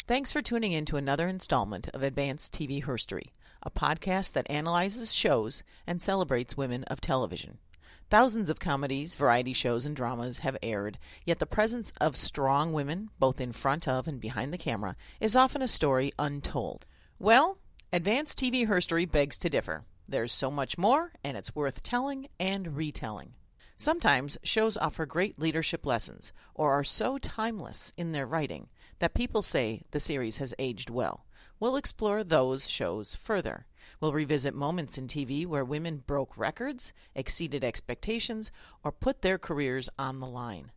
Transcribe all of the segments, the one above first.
Thanks for tuning in to another installment of Advanced TV Herstory, a podcast that analyzes shows and celebrates women of television. Thousands of comedies, variety shows, and dramas have aired, yet the presence of strong women, both in front of and behind the camera, is often a story untold. Well, Advanced TV Herstory begs to differ. There's so much more, and it's worth telling and retelling. Sometimes shows offer great leadership lessons, or are so timeless in their writing that people say the series has aged well. We'll explore those shows further. We'll revisit moments in TV where women broke records, exceeded expectations, or put their careers on the line.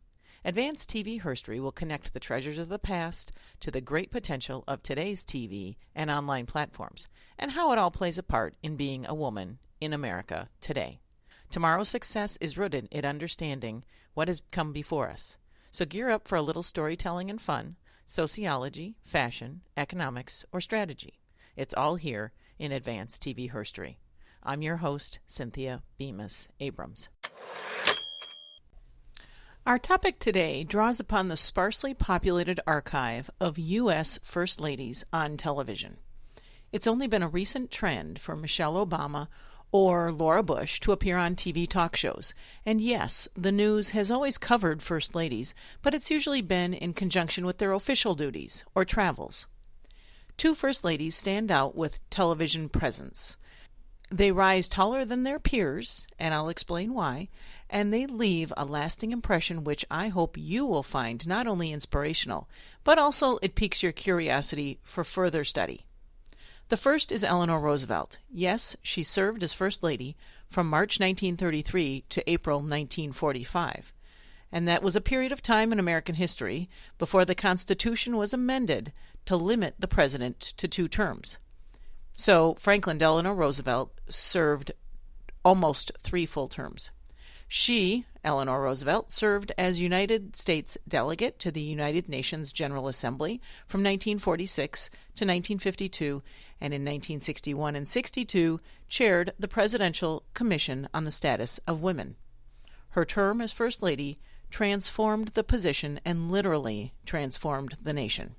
Advanced TV Herstory will connect the treasures of the past to the great potential of today's TV and online platforms, and how it all plays a part in being a woman in America today. Tomorrow's success is rooted in understanding what has come before us. So gear up for a little storytelling and fun, sociology, fashion, economics, or strategy. It's all here in Advanced TV Herstory. I'm your host, Cynthia Bemis Abrams. Our topic today draws upon the sparsely populated archive of U.S. First Ladies on television. It's only been a recent trend for Michelle Obama or Laura Bush to appear on TV talk shows. And yes, the news has always covered First Ladies, but it's usually been in conjunction with their official duties or travels. Two First Ladies stand out with television presence. They rise taller than their peers, and I'll explain why, and they leave a lasting impression which I hope you will find not only inspirational, but also it piques your curiosity for further study. The first is Eleanor Roosevelt. Yes, she served as First Lady from March 1933 to April 1945. And that was a period of time in American history before the Constitution was amended to limit the president to 2 terms. So Franklin Delano Roosevelt served almost 3 full terms. She, Eleanor Roosevelt, served as United States delegate to the United Nations General Assembly from 1946 to 1952, and in 1961 and 62 chaired the Presidential Commission on the Status of Women. Her term as First Lady transformed the position and literally transformed the nation.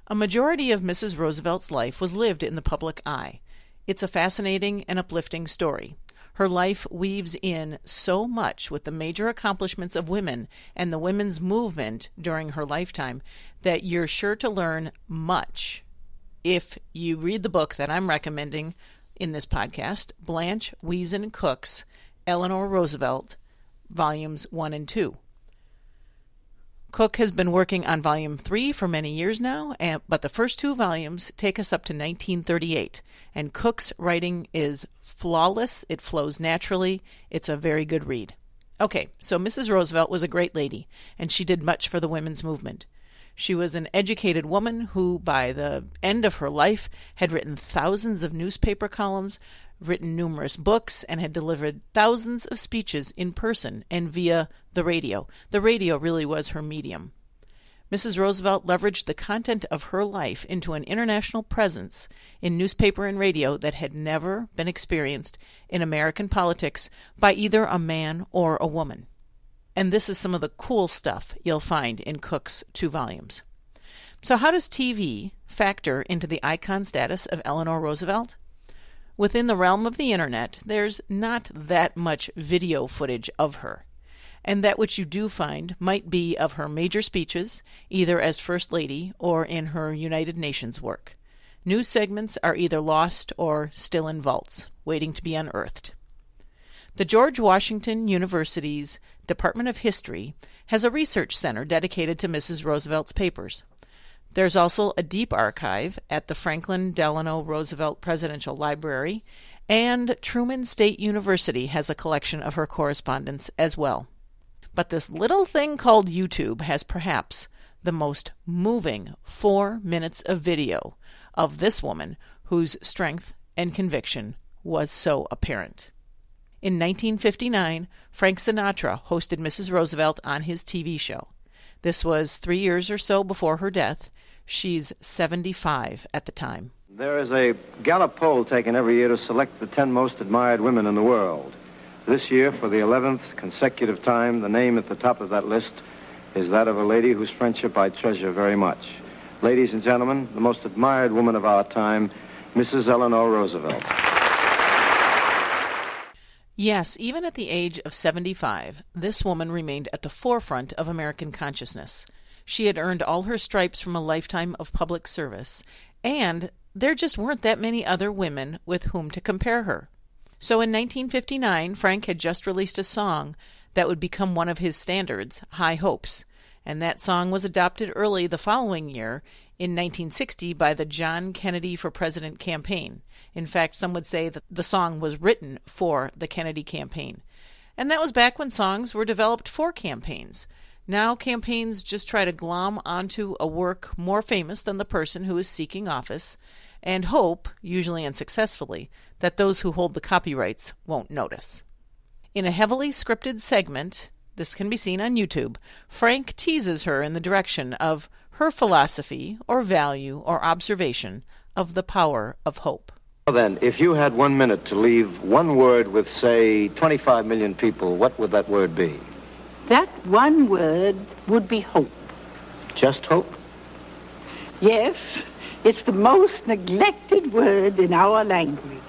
A majority of Mrs. Roosevelt's life was lived in the public eye. It's a fascinating and uplifting story. Her life weaves in so much with the major accomplishments of women and the women's movement during her lifetime that you're sure to learn much if you read the book that I'm recommending in this podcast, Blanche Wiesen Cook's Eleanor Roosevelt, Volumes 1 and 2. Cook has been working on Volume 3 for many years now, but the first 2 volumes take us up to 1938, and Cook's writing is flawless. It flows naturally. It's a very good read. Okay, so Mrs. Roosevelt was a great lady, and she did much for the women's movement. She was an educated woman who, by the end of her life, had written thousands of newspaper columns, written numerous books, and had delivered thousands of speeches in person and via the radio. The radio really was her medium. Mrs. Roosevelt leveraged the content of her life into an international presence in newspaper and radio that had never been experienced in American politics by either a man or a woman. And this is some of the cool stuff you'll find in Cook's 2 volumes. So how does TV factor into the icon status of Eleanor Roosevelt? Within the realm of the internet, there's not that much video footage of her. And that which you do find might be of her major speeches, either as First Lady or in her United Nations work. News segments are either lost or still in vaults, waiting to be unearthed. The George Washington University's Department of History has a research center dedicated to Mrs. Roosevelt's papers. There's also a deep archive at the Franklin Delano Roosevelt Presidential Library, and Truman State University has a collection of her correspondence as well. But this little thing called YouTube has perhaps the most moving 4 minutes of video of this woman whose strength and conviction was so apparent. In 1959, Frank Sinatra hosted Mrs. Roosevelt on his TV show. This was 3 years or so before her death. She's 75 at the time. There is a Gallup poll taken every year to select the 10 most admired women in the world. This year, for the 11th consecutive time, the name at the top of that list is that of a lady whose friendship I treasure very much. Ladies and gentlemen, the most admired woman of our time, Mrs. Eleanor Roosevelt. Yes, even at the age of 75, this woman remained at the forefront of American consciousness. She had earned all her stripes from a lifetime of public service, and there just weren't that many other women with whom to compare her. So in 1959, Frank had just released a song that would become one of his standards, High Hopes, and that song was adopted early the following year in 1960 by the John Kennedy for President campaign. In fact, some would say that the song was written for the Kennedy campaign. And that was back when songs were developed for campaigns. Now campaigns just try to glom onto a work more famous than the person who is seeking office and hope, usually unsuccessfully, that those who hold the copyrights won't notice. In a heavily scripted segment, this can be seen on YouTube, Frank teases her in the direction of her philosophy or value or observation of the power of hope. Well then, if you had 1 minute to leave one word with, say, 25 million people, what would that word be? That one word would be hope. Just hope? Yes, it's the most neglected word in our language.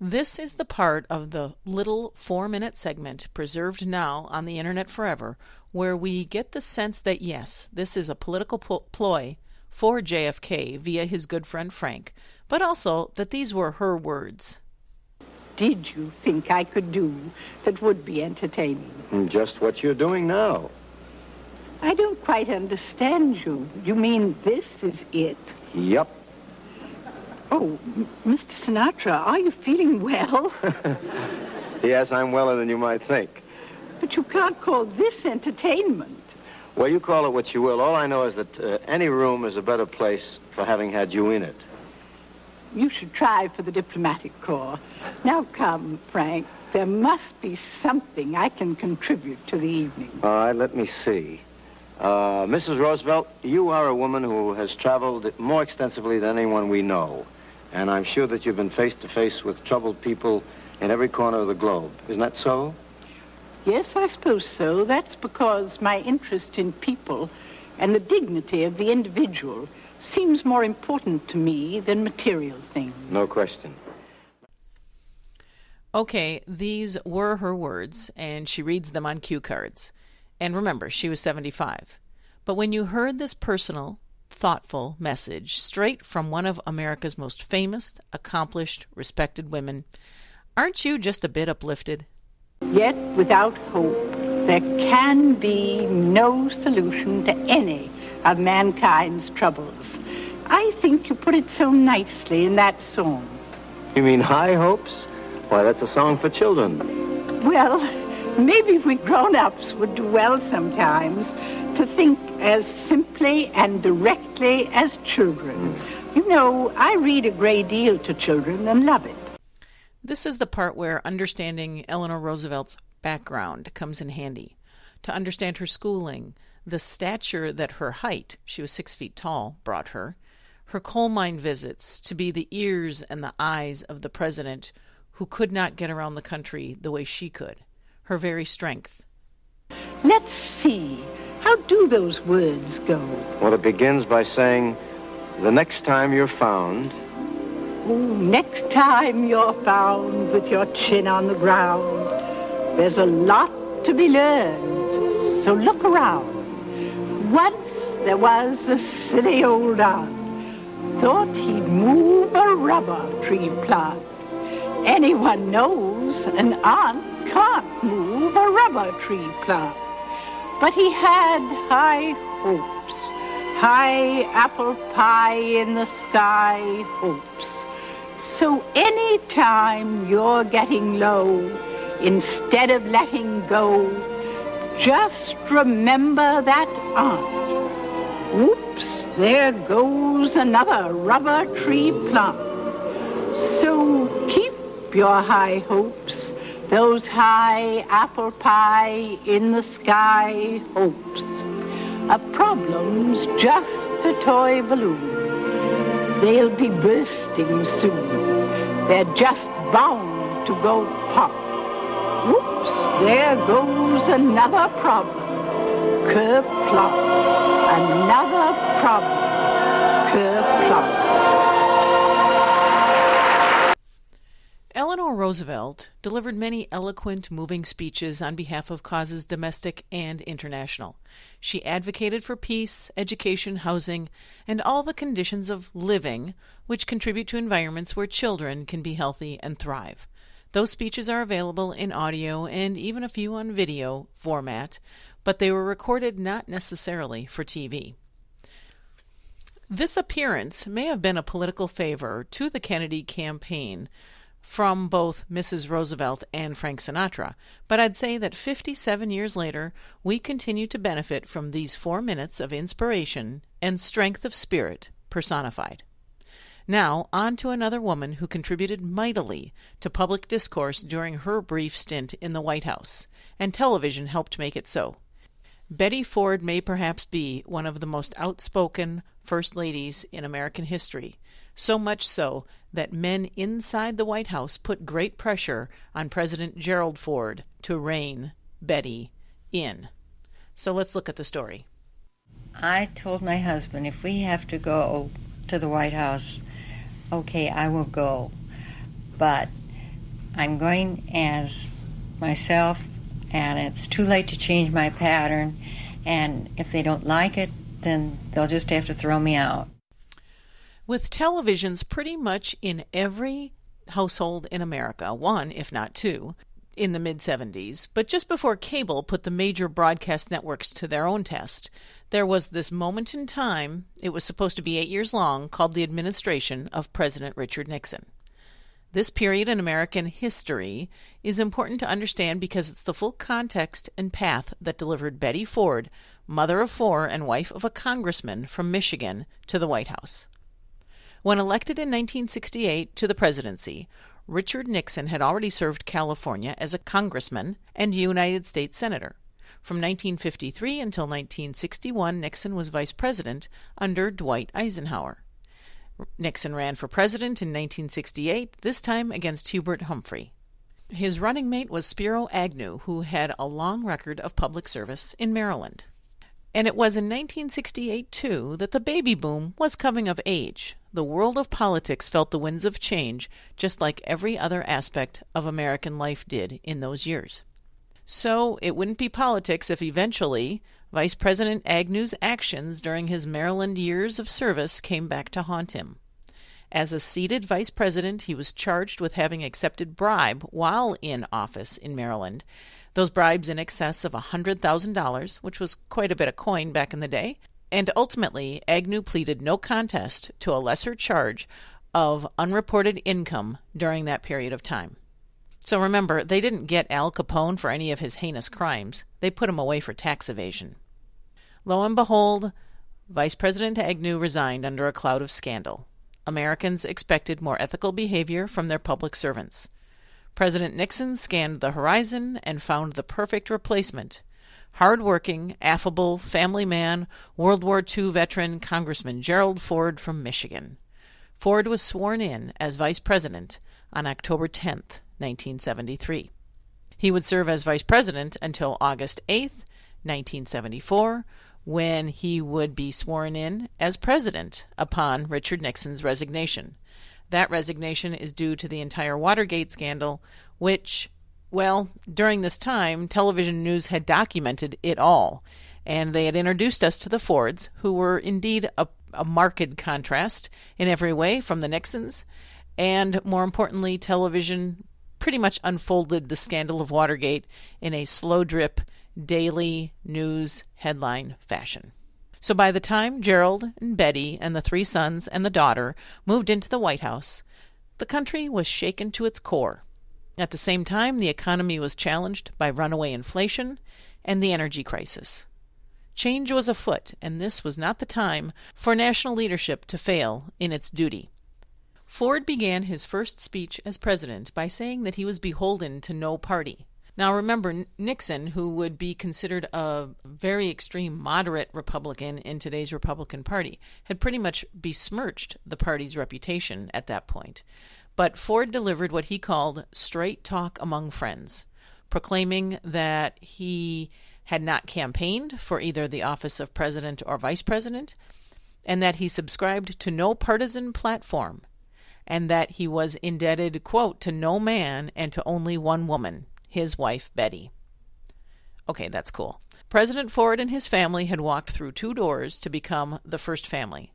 This is the part of the little 4-minute segment, preserved now on the internet forever, where we get the sense that yes, this is a political ploy for JFK via his good friend Frank, but also that these were her words. Did you think I could do that would be entertaining? Just what you're doing now. I don't quite understand you. You mean this is it? Yep. Oh, Mr. Sinatra, are you feeling well? Yes, I'm weller than you might think. But you can't call this entertainment. Well, you call it what you will. All I know is that any room is a better place for having had you in it. You should try for the diplomatic corps. Now come, Frank. There must be something I can contribute to the evening. All right, let me see. Mrs. Roosevelt, you are a woman who has traveled more extensively than anyone we know. And I'm sure that you've been face to face with troubled people in every corner of the globe. Isn't that so? Yes, I suppose so. That's because my interest in people and the dignity of the individual seems more important to me than material things. No question. Okay, these were her words, and she reads them on cue cards. And remember, she was 75. But when you heard this personal, thoughtful message straight from one of America's most famous, accomplished, respected women, aren't you just a bit uplifted? Yet without hope, there can be no solution to any of mankind's troubles. I think you put it so nicely in that song. You mean High Hopes? Why, that's a song for children. Well, maybe we grown-ups would do well sometimes to think as simply and directly as children. You know, I read a great deal to children and love it. This is the part where understanding Eleanor Roosevelt's background comes in handy. To understand her schooling, the stature that her height, she was 6 feet tall, brought her coal mine visits, to be the ears and the eyes of the president who could not get around the country the way she could, her very strength. Let's see. How do those words go? Well, it begins by saying, the next time you're found... Oh, next time you're found with your chin on the ground, there's a lot to be learned, so look around. Once there was a silly old aunt, thought he'd move a rubber tree plant. Anyone knows an aunt can't move a rubber tree plant. But he had high hopes, high apple pie in the sky hopes. So any time you're getting low, instead of letting go, just remember that aunt. Oops, there goes another rubber tree plant. So keep your high hopes, those high apple pie in the sky hopes. A problem's just a toy balloon. They'll be bursting soon. They're just bound to go pop. Whoops, there goes another problem. Kerplunk. Another problem. Kerplunk. Eleanor Roosevelt delivered many eloquent, moving speeches on behalf of causes domestic and international. She advocated for peace, education, housing, and all the conditions of living which contribute to environments where children can be healthy and thrive. Those speeches are available in audio and even a few on video format, but they were recorded not necessarily for TV. This appearance may have been a political favor to the Kennedy campaign from both Mrs. Roosevelt and Frank Sinatra, but I'd say that 57 years later, we continue to benefit from these 4 minutes of inspiration and strength of spirit personified. Now, on to another woman who contributed mightily to public discourse during her brief stint in the White House, and television helped make it so. Betty Ford may perhaps be one of the most outspoken first ladies in American history, so much so that men inside the White House put great pressure on President Gerald Ford to rein Betty in. So let's look at the story. I told my husband, if we have to go to the White House, okay, I will go. But I'm going as myself, and it's too late to change my pattern, and if they don't like it, then they'll just have to throw me out. With televisions pretty much in every household in America, one, if not two, in the mid-70s, but just before cable put the major broadcast networks to their own test, there was this moment in time, it was supposed to be 8 years long, called the administration of President Richard Nixon. This period in American history is important to understand because it's the full context and path that delivered Betty Ford, mother of 4 and wife of a congressman from Michigan, to the White House. When elected in 1968 to the presidency, Richard Nixon had already served California as a congressman and United States senator. From 1953 until 1961, Nixon was vice president under Dwight Eisenhower. Nixon ran for president in 1968, this time against Hubert Humphrey. His running mate was Spiro Agnew, who had a long record of public service in Maryland. And it was in 1968, too, that the baby boom was coming of age. The world of politics felt the winds of change, just like every other aspect of American life did in those years. So it wouldn't be politics if eventually Vice President Agnew's actions during his Maryland years of service came back to haunt him. As a seated vice president, he was charged with having accepted bribe while in office in Maryland. Those bribes in excess of $100,000, which was quite a bit of coin back in the day. And ultimately, Agnew pleaded no contest to a lesser charge of unreported income during that period of time. So remember, they didn't get Al Capone for any of his heinous crimes. They put him away for tax evasion. Lo and behold, Vice President Agnew resigned under a cloud of scandal. Americans expected more ethical behavior from their public servants. President Nixon scanned the horizon and found the perfect replacement. Hard-working, affable, family man, World War II veteran Congressman Gerald Ford from Michigan. Ford was sworn in as vice president on October 10th, 1973. He would serve as vice president until August 8th, 1974, when he would be sworn in as president upon Richard Nixon's resignation. That resignation is due to the entire Watergate scandal, which, well, during this time, television news had documented it all, and they had introduced us to the Fords, who were indeed a marked contrast in every way from the Nixons, and more importantly, television pretty much unfolded the scandal of Watergate in a slow-drip, daily news headline fashion. So by the time Gerald and Betty and the 3 sons and the daughter moved into the White House, the country was shaken to its core. At the same time, the economy was challenged by runaway inflation and the energy crisis. Change was afoot, and this was not the time for national leadership to fail in its duty. Ford began his first speech as president by saying that he was beholden to no party. Now remember, Nixon, who would be considered a very extreme moderate Republican in today's Republican Party, had pretty much besmirched the party's reputation at that point. But Ford delivered what he called straight talk among friends, proclaiming that he had not campaigned for either the office of president or vice president, and that he subscribed to no partisan platform, and that he was indebted, quote, to no man and to only one woman, his wife, Betty. Okay, that's cool. President Ford and his family had walked through 2 doors to become the first family.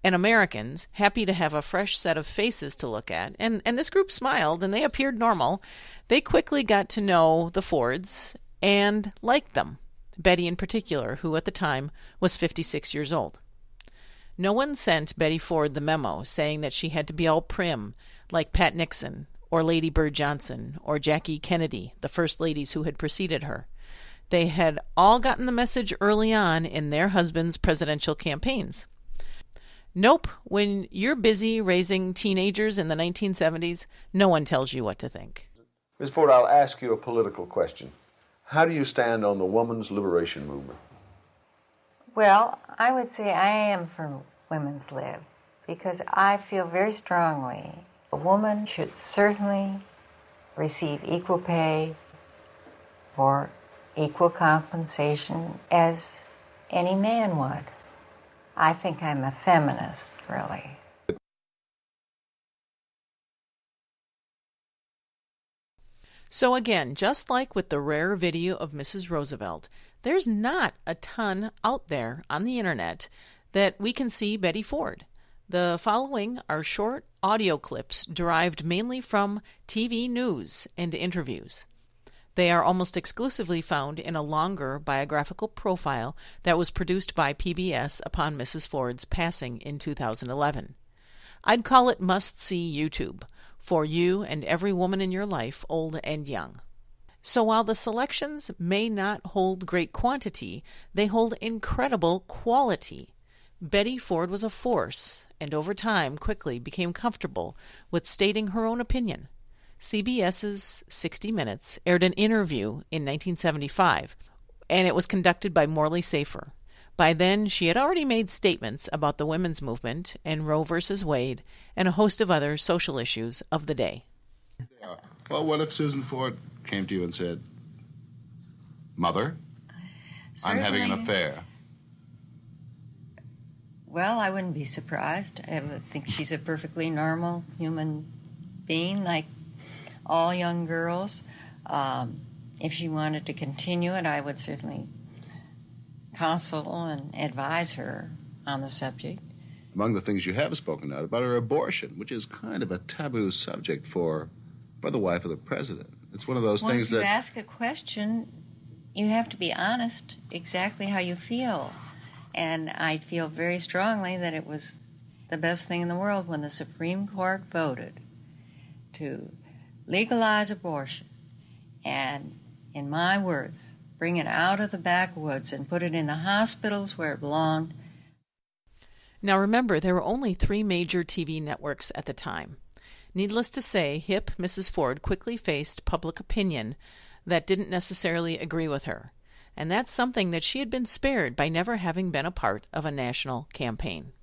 And Americans, happy to have a fresh set of faces to look at, and this group smiled and they appeared normal, they quickly got to know the Fords and liked them, Betty in particular, who at the time was 56 years old. No one sent Betty Ford the memo saying that she had to be all prim, like Pat Nixon, or Lady Bird Johnson, or Jackie Kennedy, the first ladies who had preceded her. They had all gotten the message early on in their husbands' presidential campaigns. Nope, when you're busy raising teenagers in the 1970s, no one tells you what to think. Ms. Ford, I'll ask you a political question. How do you stand on the women's liberation movement? Well, I would say I am for women's lib because I feel very strongly a woman should certainly receive equal pay or equal compensation as any man would. I think I'm a feminist, really. So again, just like with the rare video of Mrs. Roosevelt, there's not a ton out there on the internet that we can see Betty Ford. The following are short audio clips derived mainly from TV news and interviews. They are almost exclusively found in a longer biographical profile that was produced by PBS upon Mrs. Ford's passing in 2011. I'd call it must-see YouTube for you and every woman in your life, old and young. So while the selections may not hold great quantity, they hold incredible quality. Betty Ford was a force, and over time quickly became comfortable with stating her own opinion. CBS's 60 Minutes aired an interview in 1975, and it was conducted by Morley Safer. By then, she had already made statements about the women's movement and Roe versus Wade and a host of other social issues of the day. Yeah. Well, what if Susan Ford came to you and said, Mother, Certainly, I'm having an affair? Well, I wouldn't be surprised. I would think she's a perfectly normal human being, like all young girls. If she wanted to continue it, I would certainly counsel and advise her on the subject. Among the things you have spoken out about are abortion, which is kind of a taboo subject for the wife of the president. It's one of those things that... Well, if you ask a question, you have to be honest exactly how you feel. And I feel very strongly that it was the best thing in the world when the Supreme Court voted to legalize abortion and, in my words, bring it out of the backwoods and put it in the hospitals where it belonged. Now remember, there were only 3 major TV networks at the time. Needless to say, hip Mrs. Ford quickly faced public opinion that didn't necessarily agree with her. And that's something that she had been spared by never having been a part of a national campaign.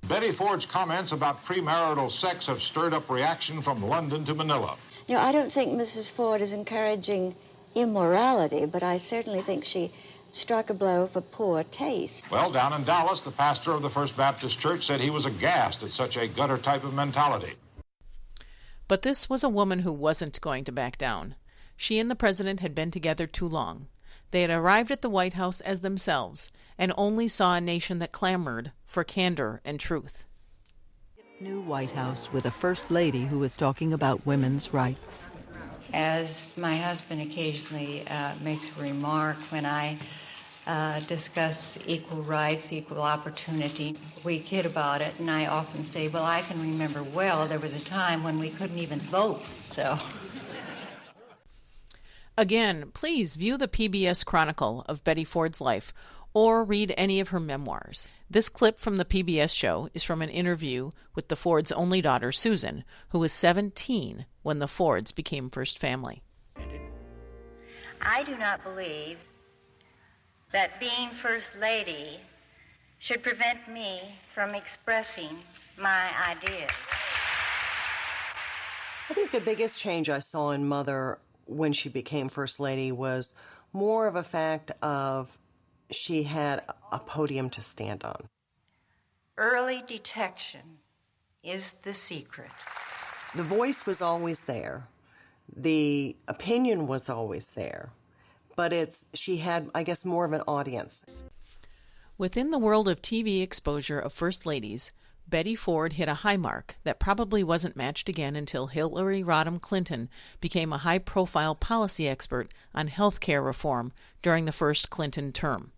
Betty Ford's comments about premarital sex have stirred up reaction from London to Manila. You know, I don't think Mrs. Ford is encouraging immorality, but I certainly think she struck a blow for poor taste. Well, down in Dallas, the pastor of the First Baptist Church said he was aghast at such a gutter type of mentality. But this was a woman who wasn't going to back down. She and the president had been together too long. They had arrived at the White House as themselves and only saw a nation that clamored for candor and truth. New White House with a First Lady who was talking about women's rights. As my husband occasionally makes a remark when I discuss equal rights, equal opportunity, we kid about it, and I often say, well, I can remember well, there was a time when we couldn't even vote, so... Again, please view the PBS Chronicle of Betty Ford's life or read any of her memoirs. This clip from the PBS show is from an interview with the Fords' only daughter, Susan, who was 17 when the Fords became first family. I do not believe that being First Lady should prevent me from expressing my ideas. I think the biggest change I saw in Mother when she became First Lady was more of a fact of she had a podium to stand on. Early detection is the secret. The voice was always there. The opinion was always there. But she had, I guess, more of an audience. Within the world of TV exposure of First Ladies, Betty Ford hit a high mark that probably wasn't matched again until Hillary Rodham Clinton became a high-profile policy expert on health care reform during the first Clinton term.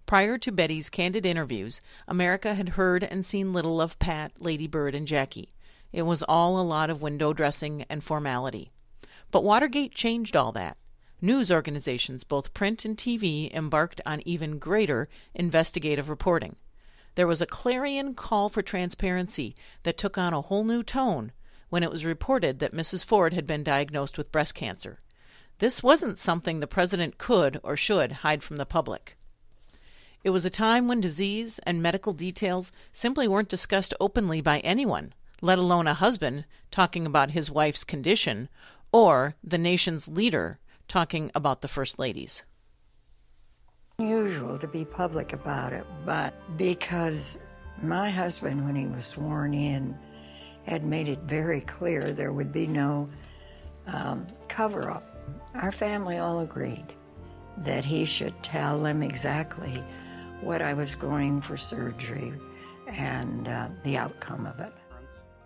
Prior to Betty's candid interviews, America had heard and seen little of Pat, Lady Bird, and Jackie. It was all a lot of window dressing and formality. But Watergate changed all that. News organizations, both print and TV, embarked on even greater investigative reporting. There was a clarion call for transparency that took on a whole new tone when it was reported that Mrs. Ford had been diagnosed with breast cancer. This wasn't something the president could or should hide from the public. It was a time when disease and medical details simply weren't discussed openly by anyone, let alone a husband talking about his wife's condition or the nation's leader talking about the First Ladies. Unusual to be public about it, but because my husband, when he was sworn in, had made it very clear there would be no cover-up. Our family all agreed that he should tell them exactly what I was going for surgery and the outcome of it.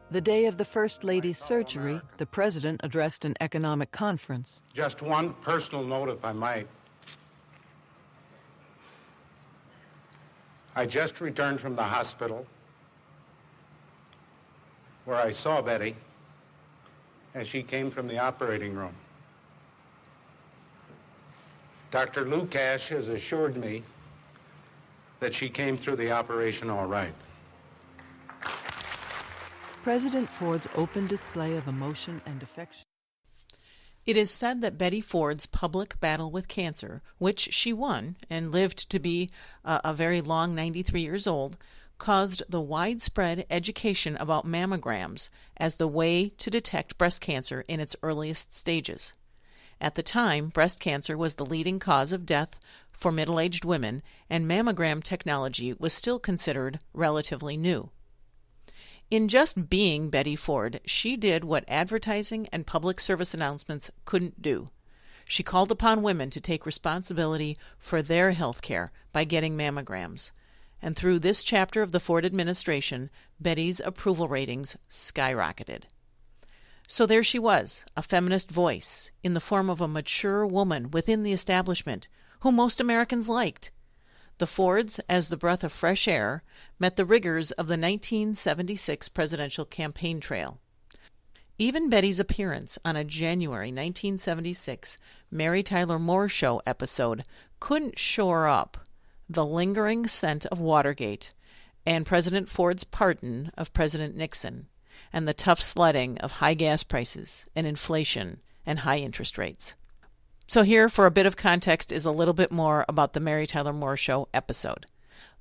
The day of the First Lady's surgery, the president addressed an economic conference. Just one personal note, if I might. I just returned from the hospital where I saw Betty as she came from the operating room. Dr. Lukash has assured me that she came through the operation all right. President Ford's open display of emotion and affection. It is said that Betty Ford's public battle with cancer, which she won and lived to be a very long 93 years old, caused the widespread education about mammograms as the way to detect breast cancer in its earliest stages. At the time, breast cancer was the leading cause of death for middle-aged women, and mammogram technology was still considered relatively new. In just being Betty Ford, she did what advertising and public service announcements couldn't do. She called upon women to take responsibility for their health care by getting mammograms. And through this chapter of the Ford administration, Betty's approval ratings skyrocketed. So there she was, a feminist voice, in the form of a mature woman within the establishment, whom most Americans liked. The Fords, as the breath of fresh air, met the rigors of the 1976 presidential campaign trail. Even Betty's appearance on a January 1976 Mary Tyler Moore Show episode couldn't shore up the lingering scent of Watergate and President Ford's pardon of President Nixon and the tough sledding of high gas prices and inflation and high interest rates. So here, for a bit of context, is a little bit more about the Mary Tyler Moore Show episode.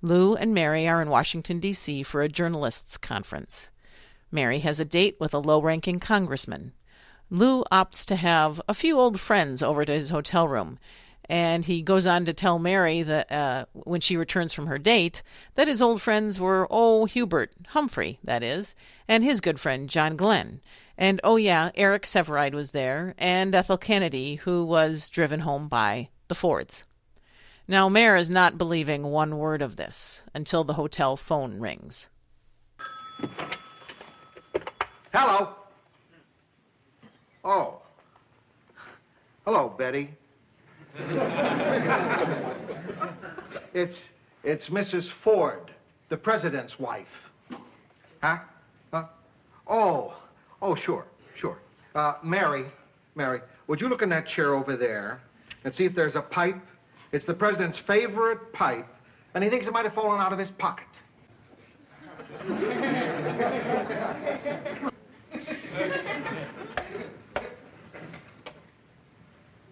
Lou and Mary are in Washington, D.C. for a journalists' conference. Mary has a date with a low-ranking congressman. Lou opts to have a few old friends over to his hotel room, and he goes on to tell Mary that when she returns from her date, that his old friends were, Hubert Humphrey, that is, and his good friend John Glenn. And, Eric Severide was there, and Ethel Kennedy, who was driven home by the Fords. Now, Mare is not believing one word of this until the hotel phone rings. Hello. Oh. Hello, Betty. It's Mrs. Ford, the president's wife. Huh? Oh, sure. Mary, would you look in that chair over there and see if there's a pipe? It's the president's favorite pipe, and he thinks it might have fallen out of his pocket.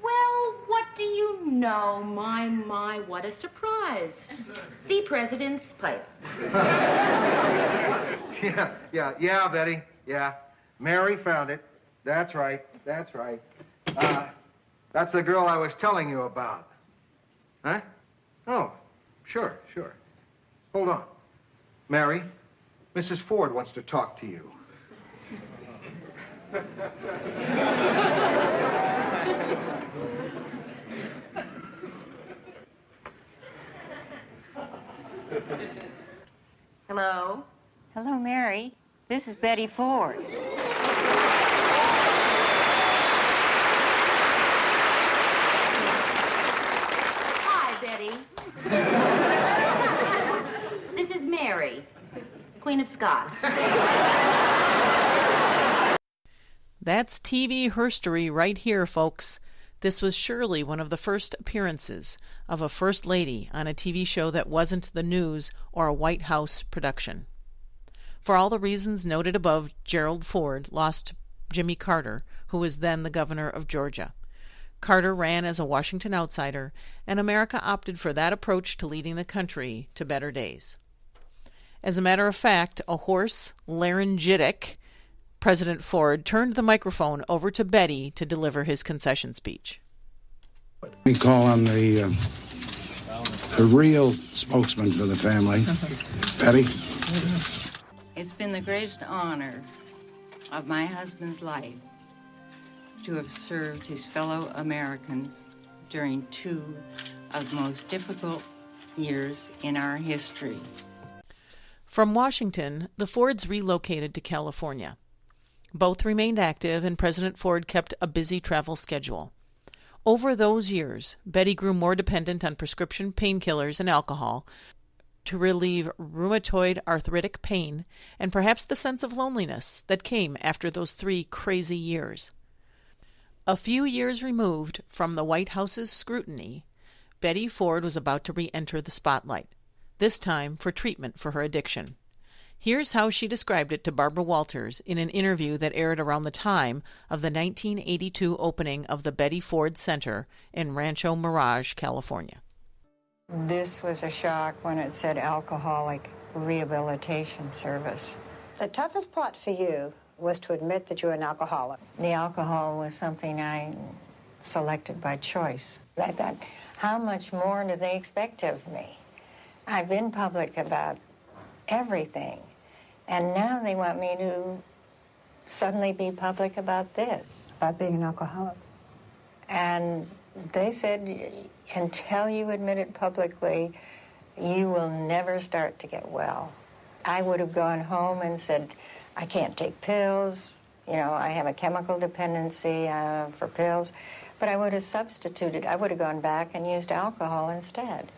Well, what do you know? My, what a surprise. The president's pipe. Yeah, Betty, yeah. Mary found it. That's right. That's the girl I was telling you about. Huh? Oh, sure. Hold on. Mary, Mrs. Ford wants to talk to you. Hello? Hello, Mary. This is Betty Ford. Hi, Betty. This is Mary, Queen of Scots. That's TV Herstory right here, folks. This was surely one of the first appearances of a First Lady on a TV show that wasn't the news or a White House production. For all the reasons noted above, Gerald Ford lost Jimmy Carter, who was then the governor of Georgia. Carter ran as a Washington outsider, and America opted for that approach to leading the country to better days. As a matter of fact, a hoarse, laryngitic President Ford turned the microphone over to Betty to deliver his concession speech. We call on the real spokesman for the family, Betty. It's been the greatest honor of my husband's life to have served his fellow Americans during two of the most difficult years in our history. From Washington, the Fords relocated to California. Both remained active, and President Ford kept a busy travel schedule. Over those years, Betty grew more dependent on prescription painkillers and alcohol to relieve rheumatoid arthritic pain and perhaps the sense of loneliness that came after those 3 crazy years. A few years removed from the White House's scrutiny, Betty Ford was about to re-enter the spotlight, this time for treatment for her addiction. Here's how she described it to Barbara Walters in an interview that aired around the time of the 1982 opening of the Betty Ford Center in Rancho Mirage, California. This was a shock when it said Alcoholic Rehabilitation Service. The toughest part for you was to admit that you're an alcoholic. The alcohol was something I selected by choice. I thought, how much more do they expect of me? I've been public about everything, and now they want me to suddenly be public about this. About being an alcoholic. And they said, until you admit it publicly, you will never start to get well. I would have gone home and said, I can't take pills, I have a chemical dependency for pills, but I would have substituted. I would have gone back and used alcohol instead.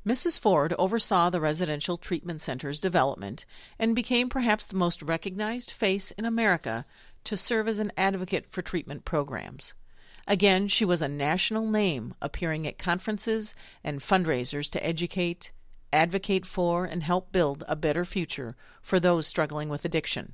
Mrs. Ford oversaw the residential treatment center's development and became perhaps the most recognized face in America to serve as an advocate for treatment programs. Again, she was a national name, appearing at conferences and fundraisers to educate, advocate for, and help build a better future for those struggling with addiction.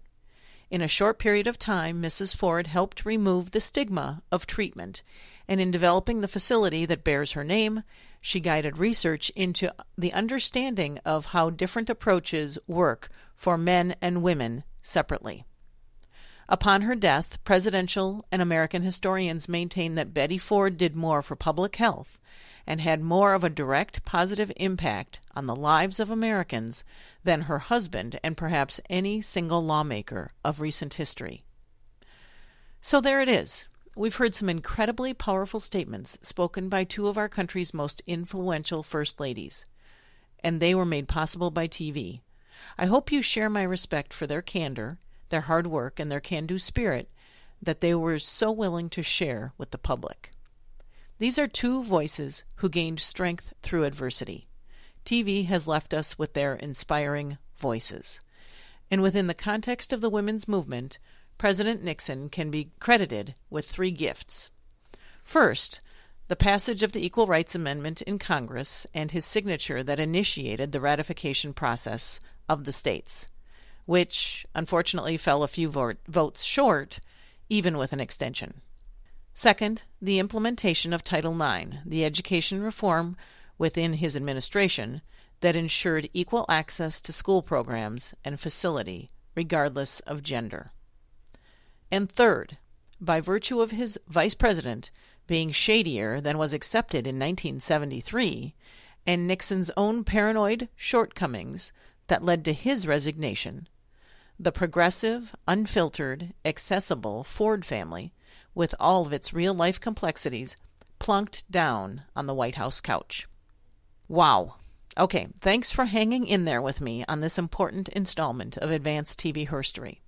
In a short period of time, Mrs. Ford helped remove the stigma of treatment, and in developing the facility that bears her name, she guided research into the understanding of how different approaches work for men and women separately. Upon her death, presidential and American historians maintain that Betty Ford did more for public health and had more of a direct positive impact on the lives of Americans than her husband and perhaps any single lawmaker of recent history. So there it is. We've heard some incredibly powerful statements spoken by 2 of our country's most influential first ladies, and they were made possible by TV. I hope you share my respect for their candor, their hard work, and their can-do spirit that they were so willing to share with the public. These are 2 voices who gained strength through adversity. TV has left us with their inspiring voices. And within the context of the women's movement, President Nixon can be credited with 3 gifts. First, the passage of the Equal Rights Amendment in Congress and his signature that initiated the ratification process of the states, which unfortunately fell a few votes short, even with an extension. Second, the implementation of Title IX, the education reform within his administration that ensured equal access to school programs and facility, regardless of gender. And third, by virtue of his vice president, being shadier than was accepted in 1973, and Nixon's own paranoid shortcomings that led to his resignation, the progressive, unfiltered, accessible Ford family, with all of its real-life complexities, plunked down on the White House couch. Wow. Okay, thanks for hanging in there with me on this important installment of Advanced TV Herstory.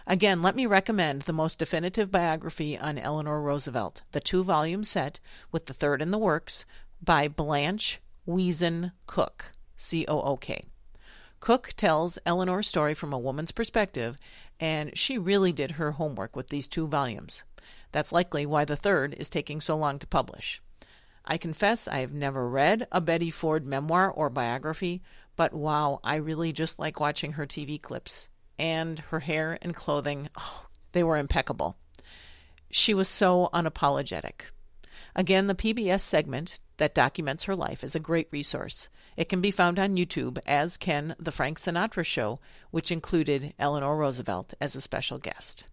Again, let me recommend the most definitive biography on Eleanor Roosevelt, the 2-volume set with the third in the works, by Blanche Wiesen Cook, C-O-O-K. Cook tells Eleanor's story from a woman's perspective, and she really did her homework with these 2 volumes. That's likely why the third is taking so long to publish. I confess I have never read a Betty Ford memoir or biography, but wow, I really just like watching her TV clips. And her hair and clothing, they were impeccable. She was so unapologetic. Again, the PBS segment that documents her life is a great resource. It can be found on YouTube, as can the Frank Sinatra Show, which included Eleanor Roosevelt as a special guest.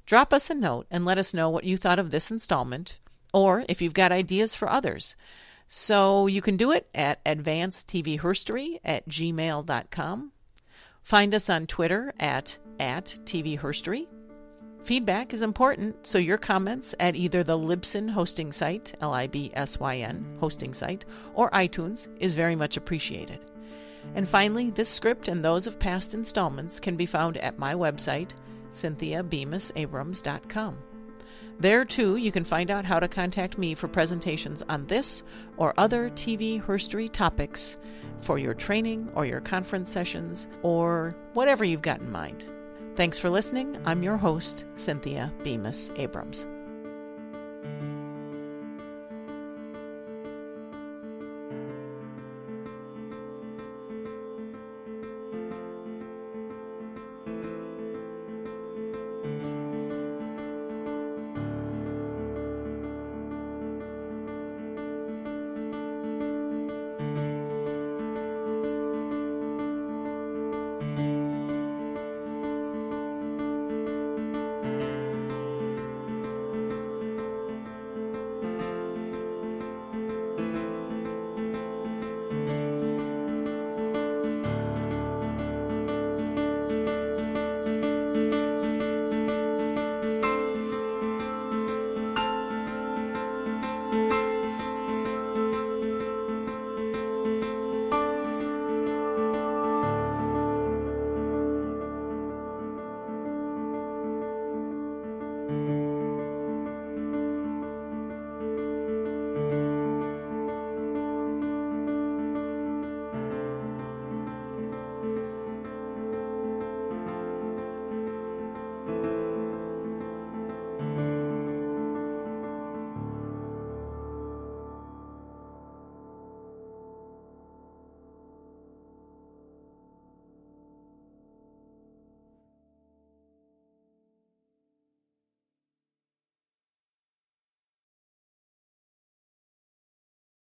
Drop us a note and let us know what you thought of this installment, or if you've got ideas for others. So you can do it at advancedtvherstory@gmail.com. Find us on Twitter at TV Herstory. Feedback is important, so your comments at either the Libsyn hosting site, Libsyn hosting site, or iTunes is very much appreciated. And finally, this script and those of past installments can be found at my website, CynthiaBemisAbrams.com. There, too, you can find out how to contact me for presentations on this or other TV Herstory topics for your training or your conference sessions or whatever you've got in mind. Thanks for listening. I'm your host, Cynthia Bemis Abrams.